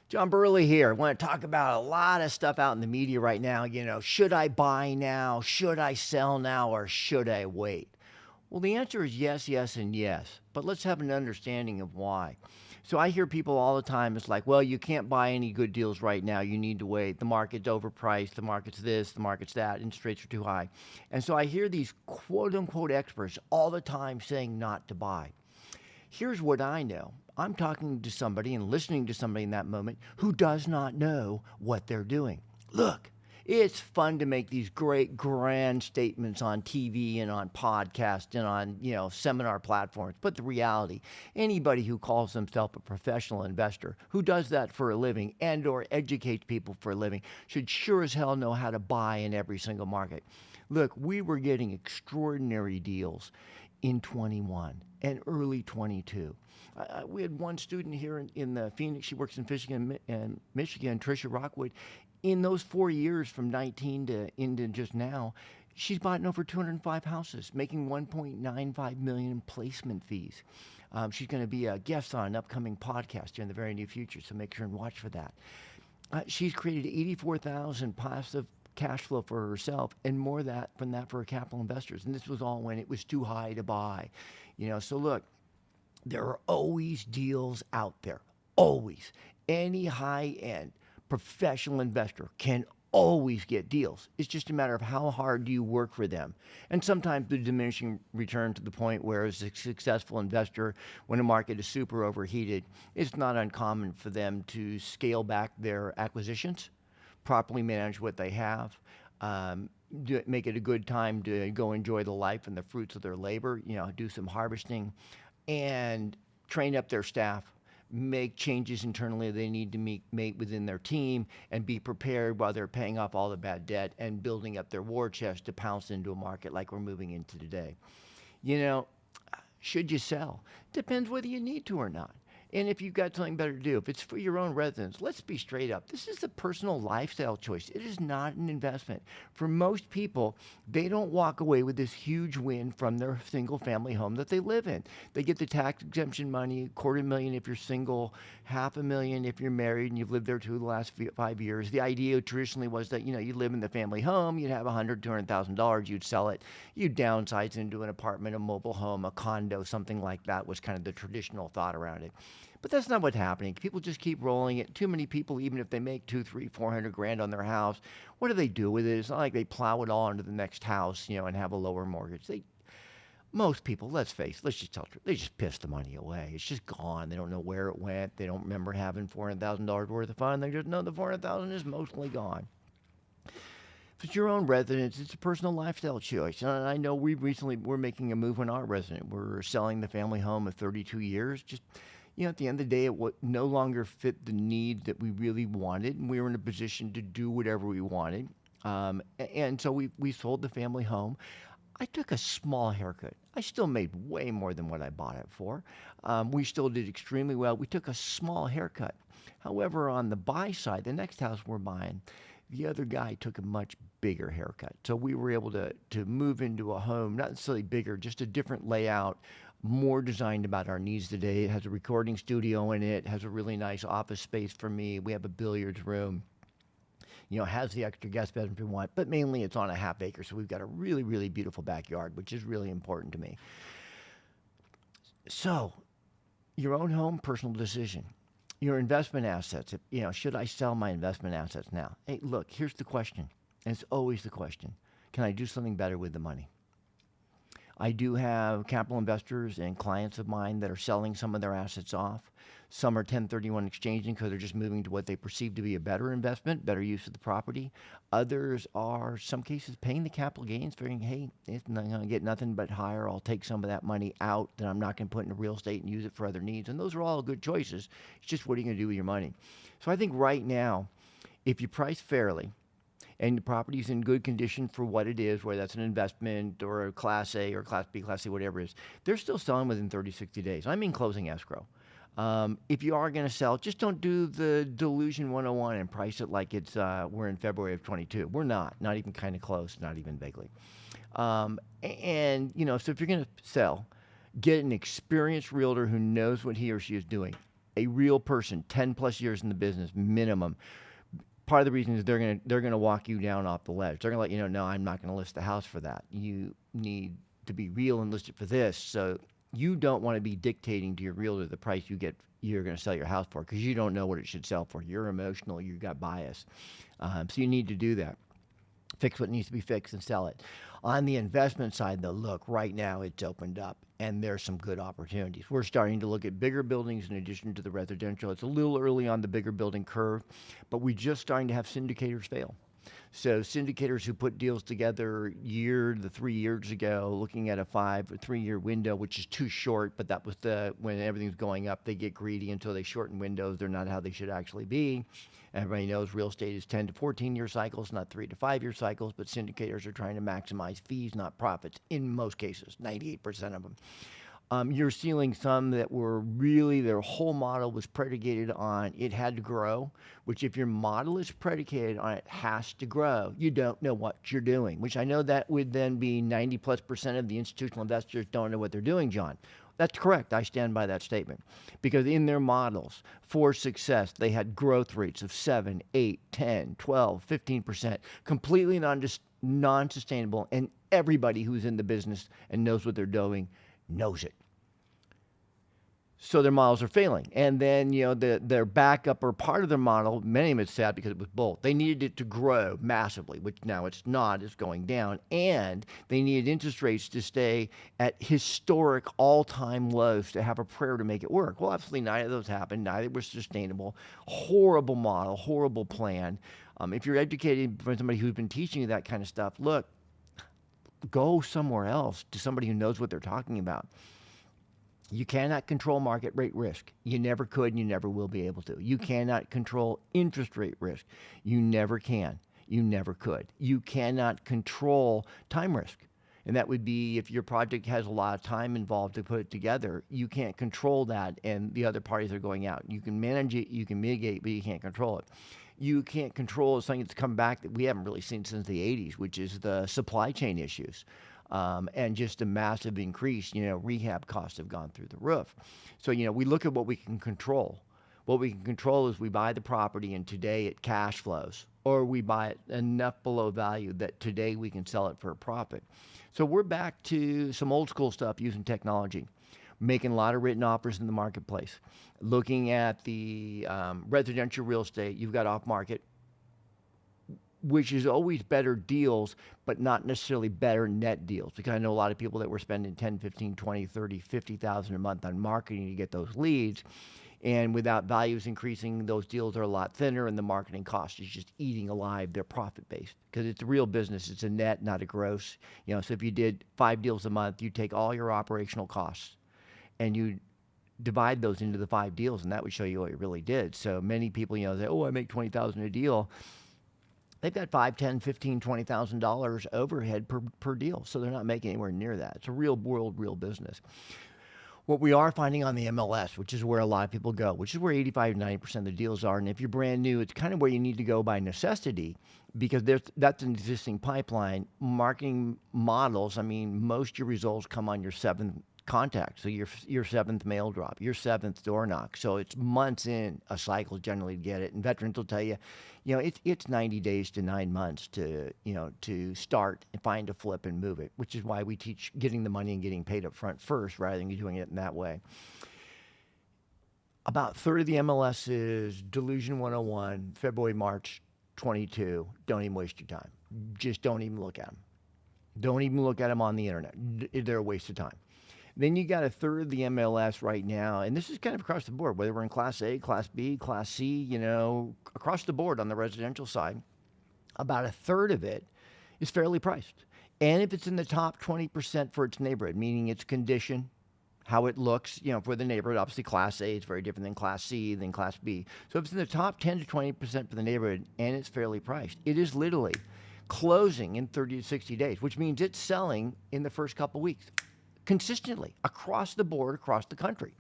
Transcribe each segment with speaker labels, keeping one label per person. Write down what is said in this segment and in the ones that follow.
Speaker 1: John Burley here. I want to talk about a lot of stuff out in the media right now. Should I buy now? Should I sell now? Or should I wait? Well, the answer is yes, yes, and yes. But let's have an understanding of why. So I hear people all the time. It's like, well, you can't buy any good deals right now. You need to wait. The market's overpriced. The market's this. The market's that. Interest rates are too high. And so I hear these quote unquote experts all the time saying not to buy. Here's what I know. I'm talking to somebody and listening to somebody in that moment who does not know what they're doing. Look, it's fun to make these great grand statements on TV and on podcasts and on, seminar platforms. But the reality, anybody who calls themselves a professional investor, who does that for a living and or educates people for a living, should sure as hell know how to buy in every single market. Look, we were getting extraordinary deals in 21 and early 22. We had one student here in the Phoenix. She works in Michigan, Tricia Rockwood. In those 4 years from 19 to into just now, she's bought over 205 houses, making 1.95 million in placement fees. She's going to be a guest on an upcoming podcast here in the very near future, so make sure and watch for that. She's created 84,000 passive cash flow for herself and more that from that for her capital investors. And this was all when it was too high to buy. So look, there are always deals out there. Always. Any high end professional investor can always get deals. It's just a matter of how hard do you work for them. And sometimes the diminishing return to the point where as a successful investor, when a market is super overheated, it's not uncommon for them to scale back their acquisitions, properly manage what they have, make it a good time to go enjoy the life and the fruits of their labor, do some harvesting and train up their staff, make changes internally they need to make within their team, and be prepared while they're paying off all the bad debt and building up their war chest to pounce into a market like we're moving into today. You know, should you sell? Depends whether you need to or not. And if you've got something better to do, if it's for your own residence, let's be straight up. This is a personal lifestyle choice. It is not an investment. For most people, they don't walk away with this huge win from their single family home that they live in. They get the tax exemption money, $250,000 if you're single, $500,000 if you're married and you've lived there the last 5 years. The idea traditionally was that, you live in the family home, you'd have $100,000, $200,000, you'd sell it, you'd downsize into an apartment, a mobile home, a condo, something like that was kind of the traditional thought around it. But that's not what's happening. People just keep rolling it. Too many people, even if they make 2, 3, 400 grand on their house, what do they do with it? It's not like they plow it all into the next house, and have a lower mortgage. Most people, let's face it, let's just tell the truth, they just piss the money away. It's just gone. They don't know where it went. They don't remember having $400,000 worth of fun. They just know the 400,000 is mostly gone. If it's your own residence, it's a personal lifestyle choice. And I know we're making a move on our resident. We're selling the family home of 32 years. Just at the end of the day, it would no longer fit the need that we really wanted, and we were in a position to do whatever we wanted. And so we sold the family home. I took a small haircut. I still made way more than what I bought it for. We still did extremely well. We took a small haircut. However, on the buy side, the next house we're buying, the other guy took a much bigger haircut. So we were able to move into a home, not necessarily bigger, just a different layout, more designed about our needs today. It has a recording studio in it, has a really nice office space for me. We have a billiards room. Has the extra guest bedroom if we want, but mainly it's on a half acre. So we've got a really, really beautiful backyard, which is really important to me. So your own home, personal decision. Your investment assets, should I sell my investment assets now? Hey, look, here's the question, and it's always the question. Can I do something better with the money? I do have capital investors and clients of mine that are selling some of their assets off. Some are 1031 exchanging because they're just moving to what they perceive to be a better investment, better use of the property. Others are, some cases, paying the capital gains, figuring, hey, if I'm not going to get nothing but higher, I'll take some of that money out that I'm not going to put into real estate and use it for other needs. And those are all good choices. It's just what are you going to do with your money? So I think right now, if you price fairly, and the property's in good condition for what it is, whether that's an investment or a Class A or Class B, Class C, whatever it is, they're still selling within 30, 60 days. I'm in closing escrow. If you are going to sell, just don't do the delusion 101 and price it like it's we're in February of 22. We're not even kind of close, not even vaguely. So if you're going to sell, get an experienced realtor who knows what he or she is doing. a real person, 10 plus years in the business minimum, part of the reason is they're gonna walk you down off the ledge. They're gonna let you know, no, I'm not gonna list the house for that. You need to be real and list it for this. So you don't want to be dictating to your realtor the price you're going to sell your house for, because you don't know what it should sell for. You're emotional. You got bias. So you need to do that. Fix what needs to be fixed and sell it. On the investment side, though, look, right now it's opened up and there's some good opportunities. We're starting to look at bigger buildings in addition to the residential. It's a little early on the bigger building curve, but we're just starting to have syndicators fail. So syndicators who put deals together 3 years ago, looking at a 5 or 3 year window, which is too short, but that was when everything's going up, they get greedy until they shorten windows. They're not how they should actually be. Everybody knows real estate is 10 to 14 year cycles, not 3 to 5 year cycles, but syndicators are trying to maximize fees, not profits in most cases, 98% of them. You're seeing some that were really, their whole model was predicated on it had to grow, which if your model is predicated on it has to grow, you don't know what you're doing, which I know that would then be 90+% of the institutional investors don't know what they're doing, John. That's correct. I stand by that statement, because in their models for success, they had growth rates of 7, 8, 10, 12, 15%, completely non-sustainable. And everybody who's in the business and knows what they're doing knows it. So their models are failing. And then, their backup or part of their model, many of it's sad because it was both. They needed it to grow massively, which now it's not, it's going down. And they needed interest rates to stay at historic all-time lows to have a prayer to make it work. Well, absolutely neither of those happened. Neither were sustainable. Horrible model, horrible plan. If you're educated from somebody who's been teaching you that kind of stuff, look, go somewhere else to somebody who knows what they're talking about. You cannot control market rate risk. You never could and you never will be able to. You cannot control interest rate risk. You never can. You never could. You cannot control time risk. And that would be if your project has a lot of time involved to put it together. You can't control that and the other parties are going out. You can manage it, you can mitigate, but you can't control it. You can't control something that's come back that we haven't really seen since the 80s, which is the supply chain issues. And just a massive increase, rehab costs have gone through the roof. So, we look at what we can control. What we can control is we buy the property and today it cash flows, or we buy it enough below value that today we can sell it for a profit. So we're back to some old school stuff using technology, making a lot of written offers in the marketplace. Looking at the residential real estate, you've got off market, which is always better deals, but not necessarily better net deals. Because I know a lot of people that were spending 10, 15, 20, 30, 50,000 a month on marketing to get those leads. And without values increasing, those deals are a lot thinner and the marketing cost is just eating alive their profit base. Because it's a real business. It's a net, not a gross. So if you did 5 deals a month, you take all your operational costs and you divide those into the 5 deals, and that would show you what you really did. So many people, say, oh, I make $20,000 a deal. They've got $5, $10, $15, $20,000 overhead per deal, so they're not making anywhere near that. It's a real world, real business. What we are finding on the MLS, which is where a lot of people go, which is where 85 to 90% of the deals are, and if you're brand new, it's kind of where you need to go by necessity, because that's an existing pipeline. Marketing models, most of your results come on your 7th contact, so your 7th mail drop, your 7th door knock. So it's months in a cycle generally to get it. And veterans will tell you, it's 90 days to 9 months to start and find a flip and move it, which is why we teach getting the money and getting paid up front first rather than doing it in that way. About a third of the MLS is Delusion 101, February, March 22. Don't even waste your time. Just don't even look at them. Don't even look at them on the internet. They're a waste of time. Then you got a third of the MLS right now, and this is kind of across the board, whether we're in Class A, Class B, Class C, across the board on the residential side, about a third of it is fairly priced. And if it's in the top 20% for its neighborhood, meaning its condition, how it looks, for the neighborhood, obviously Class A is very different than Class C, than Class B. So if it's in the top 10 to 20% for the neighborhood and it's fairly priced, it is literally closing in 30 to 60 days, which means it's selling in the first couple weeks. Consistently across the board, across the country.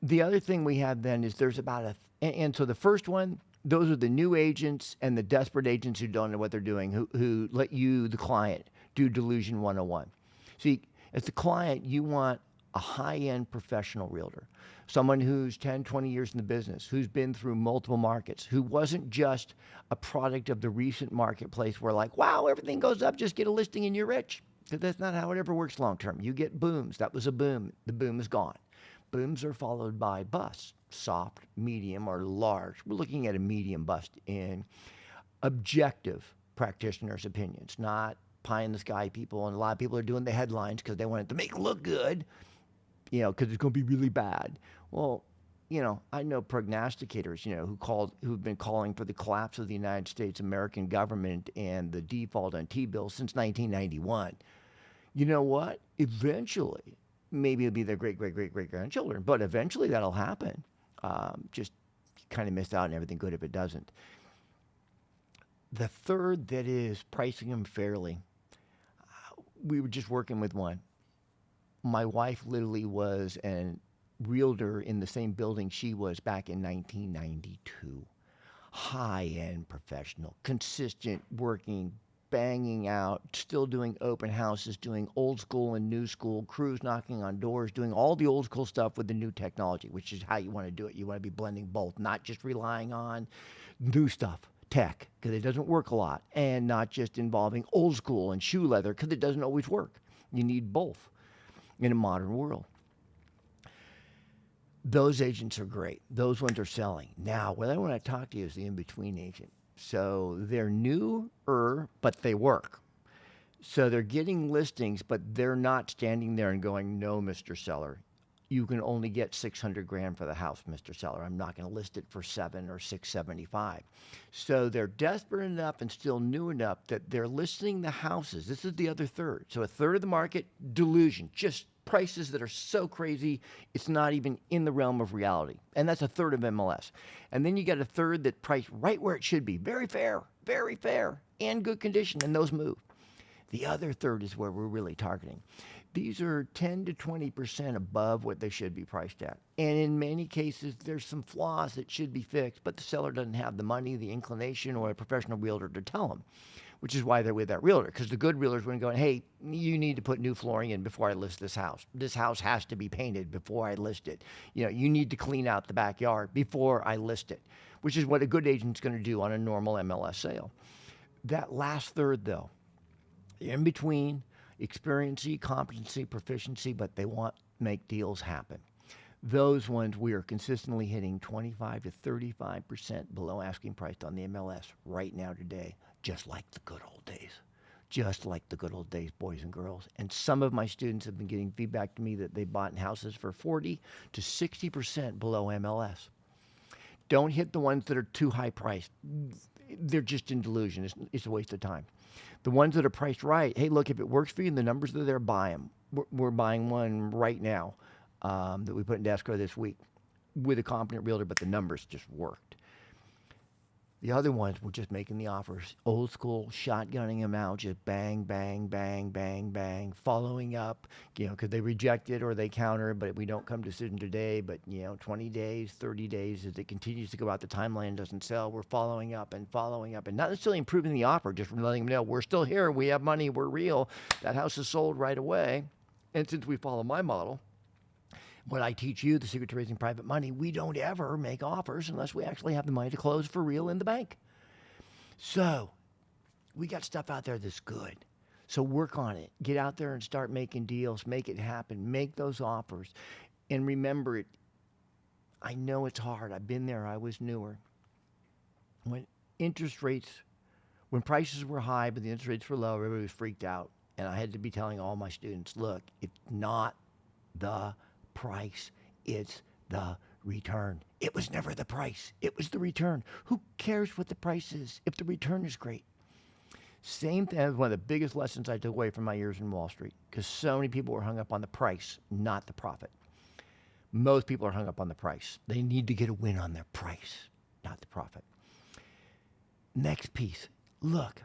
Speaker 1: The other thing we have then is there's about and so the first one, those are the new agents and the desperate agents who don't know what they're doing, who let you, the client, do Delusion 101. See, as the client, you want a high-end professional realtor, someone who's 10, 20 years in the business, who's been through multiple markets, who wasn't just a product of the recent marketplace where like, wow, everything goes up, just get a listing and you're rich. Because that's not how it ever works long term. You get booms. That was a boom. The boom is gone. Booms are followed by busts, soft, medium, or large. We're looking at a medium bust in objective practitioners' opinions, not pie in the sky people. And a lot of people are doing the headlines because they want it to make it look good, because it's going to be really bad. Well, I know prognosticators, who've been calling for the collapse of the United States American government and the default on T-bills since 1991. You know what? Eventually, maybe it'll be their great, great, great, great grandchildren, but eventually that'll happen. Just kind of missed out on everything good if it doesn't. The third that is pricing them fairly. We were just working with one. My wife literally was a realtor in the same building she was back in 1992. High-end professional, consistent, working, banging out, still doing open houses, doing old school and new school, crews knocking on doors, doing all the old school stuff with the new technology, which is how you want to do it. You want to be blending both, not just relying on new stuff, tech, because it doesn't work a lot, and not just involving old school and shoe leather, because it doesn't always work. You need both in a modern world. Those agents are great. Those ones are selling. Now, what I want to talk to you is the in-between agent. So they're newer, but they work. So they're getting listings, but they're not standing there and going, no, Mr. Seller, you can only get 600 grand for the house, Mr. Seller. I'm not going to list it for 7 or 675. So they're desperate enough and still new enough that they're listing the houses. This is the other third. So a third of the market, delusion, just prices that are so crazy, it's not even in the realm of reality. And that's a third of MLS. And then you got a third that priced right where it should be. Very fair, and good condition, and those move. The other third is where we're really targeting. These are 10 to 20% above what they should be priced at. And in many cases, there's some flaws that should be fixed, but the seller doesn't have the money, the inclination, or a professional realtor to tell them, which is why they're with that realtor. Because the good realtors are going, hey, you need to put new flooring in before I list this house. This house has to be painted before I list it. You need to clean out the backyard before I list it, which is what a good agent's going to do on a normal MLS sale. That last third, though, in between, experiency, competency, proficiency, but they want to make deals happen. Those ones we are consistently hitting 25 to 35% below asking price on the MLS right now today, just like the good old days. Just like the good old days, boys and girls. And some of my students have been getting feedback to me that they bought houses for 40 to 60% below MLS. Don't hit the ones that are too high priced. They're just in delusion. It's a waste of time. The ones that are priced right, hey, look, if it works for you and the numbers are there, buy them. We're buying one right now that we put in escrow this week with a competent realtor, but the numbers just worked. The other ones were just making the offers, old school, shotgunning them out, just bang, bang, bang, bang, bang, following up, because they reject it or they counter, but we don't come to decision today, but 20 days, 30 days, as it continues to go out, the timeline doesn't sell, we're following up and not necessarily improving the offer, just letting them know we're still here, we have money, we're real, that house is sold right away. And since we follow my model, what I teach you, the secret to raising private money, we don't ever make offers unless we actually have the money to close for real in the bank. So we got stuff out there that's good. So work on it. Get out there and start making deals. Make it happen. Make those offers. And remember it. I know it's hard. I've been there. I was newer. When prices were high, but the interest rates were low, everybody was freaked out. And I had to be telling all my students, look, it's not the price, it's the return. It was never the price, it was the return. Who cares what the price is if the return is great? Same thing as one of the biggest lessons I took away from my years in Wall Street, because so many people were hung up on the price, not the profit. Most people are hung up on the price. They need to get a win on their price, not the profit. Next piece, look,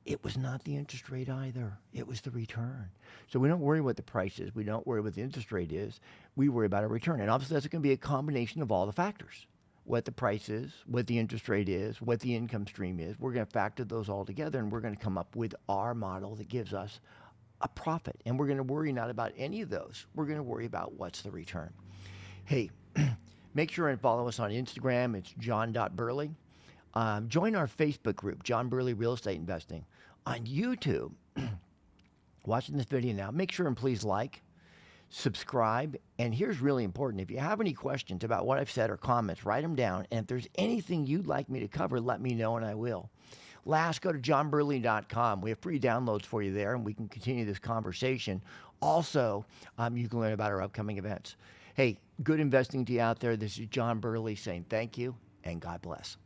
Speaker 1: it was not the interest rate either. It was the return. So we don't worry what the price is. We don't worry what the interest rate is. We worry about a return. And obviously that's going to be a combination of all the factors. What the price is, what the interest rate is, what the income stream is. We're going to factor those all together, and we're going to come up with our model that gives us a profit. And we're going to worry not about any of those. We're going to worry about what's the return. Hey, make sure and follow us on Instagram. It's john.burley. Join our Facebook group, John Burley Real Estate Investing. On YouTube, watching this video now, make sure and please like, subscribe. And here's really important. If you have any questions about what I've said or comments, write them down. And if there's anything you'd like me to cover, let me know and I will. Last, go to johnburley.com. We have free downloads for you there, and we can continue this conversation. Also, you can learn about our upcoming events. Hey, good investing to you out there. This is John Burley saying thank you and God bless.